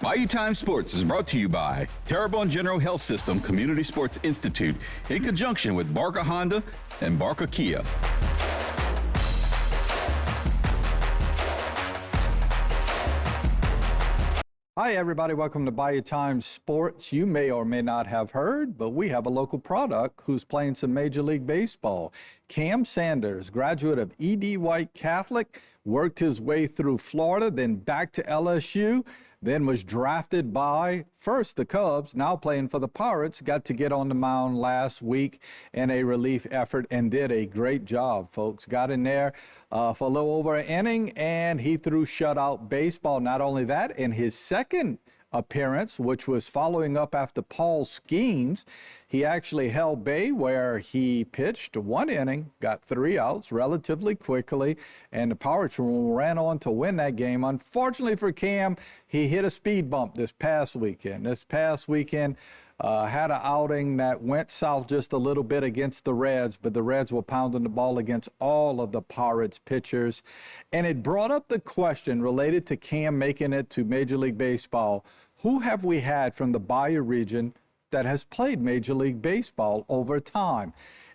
Bayou Time Sports is brought to you by Terrebonne General Health System Community Sports Institute in conjunction with Barker Honda and Barker Kia. Hi everybody, welcome to Bayou Time Sports. You may or may not have heard, but we have a local product who's playing some Major League Baseball. Cam Sanders, graduate of E.D. White Catholic, worked his way through Florida, then back to LSU, then was drafted by, first the Cubs, now playing for the Pirates, got to get on the mound last week in a relief effort and did a great job, folks. Got in there for a little over an inning, and he threw shutout baseball. Not only that, in his second appearance, which was following up after Paul's schemes, he actually held Bay where he pitched one inning, got 3 outs relatively quickly, and the Pirates ran on to win that game. Unfortunately for Cam, he hit a speed bump this past weekend. Had an outing that went south just a little bit against the Reds, but the Reds were pounding the ball against all of the Pirates pitchers. And it brought up the question related to Cam making it to Major League Baseball. Who have we had from the Bayou region that has played Major League Baseball over time?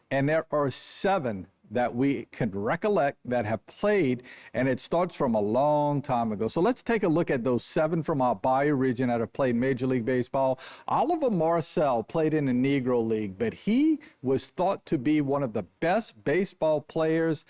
And there are 7 that we can recollect that have played, and it starts from a long time ago. So let's take a look at those 7 from our Bayou region that have played Major League Baseball. Oliver Marcel played in the Negro League, but he was thought to be one of the best baseball players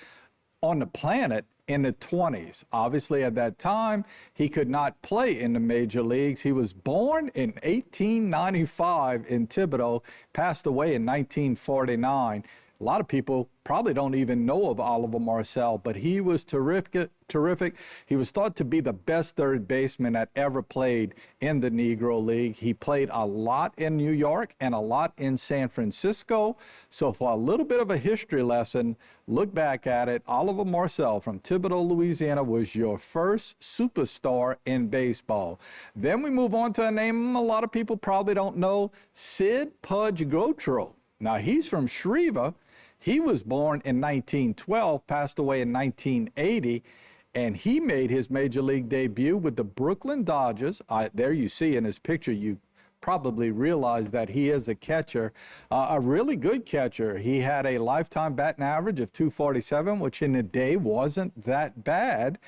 on the planet in the 20s. Obviously, at that time, he could not play in the major leagues. He was born in 1895 in Thibodaux, passed away in 1949. A lot of people probably don't even know of Oliver Marcel, but he was terrific. He was thought to be the best third baseman that ever played in the Negro League. He played a lot in New York and a lot in San Francisco. So for a little bit of a history lesson, look back at it. Oliver Marcel from Thibodaux, Louisiana was your first superstar in baseball. Then we move on to a name a lot of people probably don't know, Sid Pudge Gautreaux. Now he's from Shreva. He was born in 1912, passed away in 1980, and he made his major league debut with the Brooklyn Dodgers. There you see in his picture, you probably realize that he is a catcher, a really good catcher. He had a lifetime batting average of .247, which in the day wasn't that bad.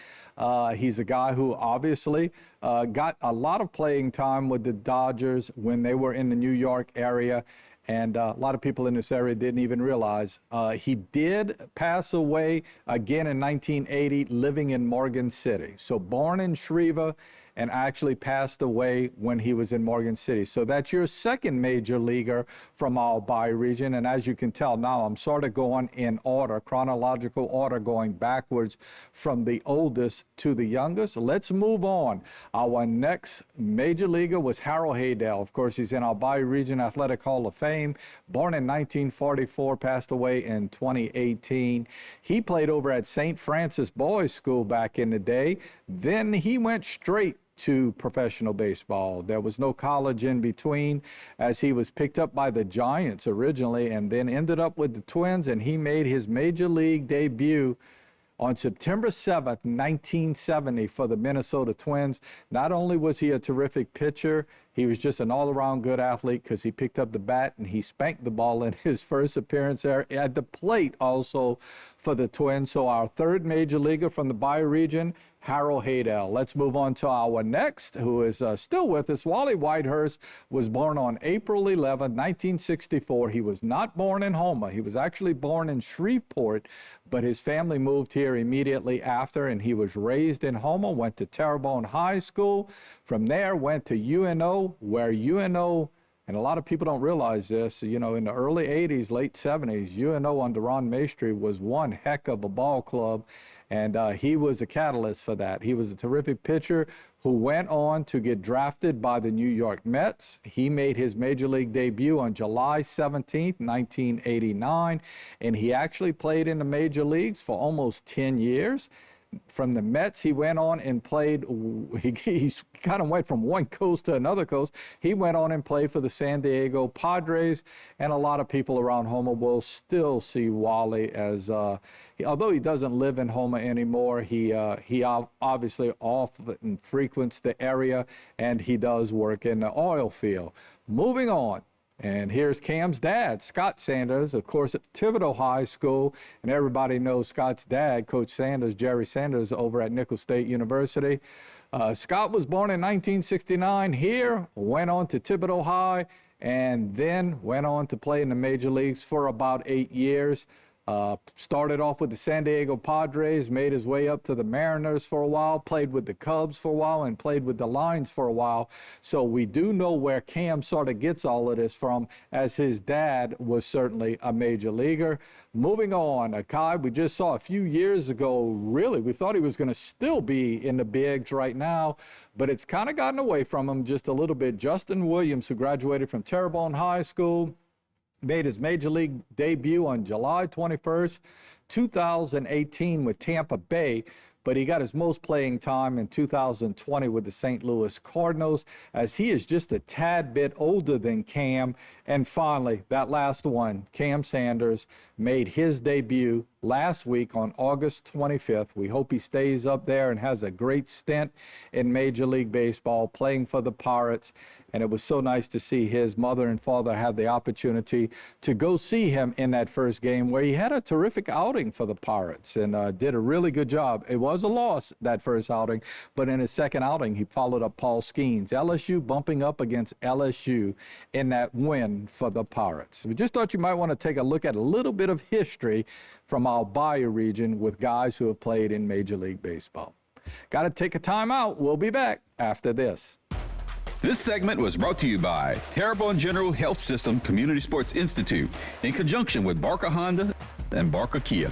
He's a guy who obviously got a lot of playing time with the Dodgers when they were in the New York area. And a lot of people in this area didn't even realize. He did pass away again in 1980, living in Morgan City. So born in Shreva and actually passed away when he was in Morgan City. So that's your second major leaguer from our Bayou region. And as you can tell now, I'm sort of going in order, chronological order, going backwards from the oldest to the youngest. Let's move on. Our next major leaguer was Harold Haydell. Of course, he's in our Bayou Region Athletic Hall of Fame. Born in 1944, passed away in 2018. He played over at St. Francis Boys School back in the day. Then he went straight to professional baseball. There was no college in between, as he was picked up by the Giants originally and then ended up with the Twins, and he made his major league debut on September 7th, 1970 for the Minnesota Twins. Not only was he a terrific pitcher, he was just an all-around good athlete because he picked up the bat and he spanked the ball in his first appearance there at the plate also for the Twins. So our third major leaguer from the Bayou region, Harold Haydell. Let's move on to our next, who is still with us. Wally Whitehurst was born on April 11, 1964. He was not born in Houma. He was actually born in Shreveport, but his family moved here immediately after, and he was raised in Houma, went to Terrebonne High School. From there, went to UNO, where UNO, and a lot of people don't realize this, you know, in the early 80s, late 70s, UNO under Ron Maestri was one heck of a ball club, and he was a catalyst for that. He was a terrific pitcher who went on to get drafted by the New York Mets. He made his major league debut on July 17th, 1989, and he actually played in the major leagues for almost 10 years. from the Mets, he went on and played. He kind of went from one coast to another coast. He went on and played for the San Diego Padres, and a lot of people around Houma will still see Wally as, although he doesn't live in Houma anymore, he obviously often frequents the area, and he does work in the oil field. Moving on. And here's Cam's dad, Scott Sanders, of course, at Thibodeau High School. And everybody knows Scott's dad, Coach Sanders, Jerry Sanders, over at Nicholls State University. Scott was born in 1969 here, went on to Thibodeau High, and then went on to play in the major leagues for about 8 years. Started off with the San Diego Padres, made his way up to the Mariners for a while, played with the Cubs for a while, and played with the Lions for a while. So we do know where Cam sort of gets all of this from, as his dad was certainly a major leaguer. Moving on, a guy we just saw a few years ago, really, we thought he was going to still be in the bigs right now, but it's kind of gotten away from him just a little bit. Justin Williams, who graduated from Terrebonne High School, made his major league debut on July 21st, 2018 with Tampa Bay, but he got his most playing time in 2020 with the St. Louis Cardinals, as he is just a tad bit older than Cam. And finally, that last one, Cam Sanders, made his debut last week on August 25th. We hope he stays up there and has a great stint in Major League Baseball, playing for the Pirates. And it was so nice to see his mother and father have the opportunity to go see him in that first game, where he had a terrific outing for the Pirates and did a really good job. It was a loss, that first outing, but in his second outing, he followed up Paul Skeens. LSU bumping up against LSU in that win for the Pirates. We just thought you might want to take a look at a little bit of history from our Bayou region with guys who have played in Major League Baseball. Got to take a time out. We'll be back after this. This segment was brought to you by Terrebonne General Health System Community Sports Institute in conjunction with Barker Honda and Barker Kia.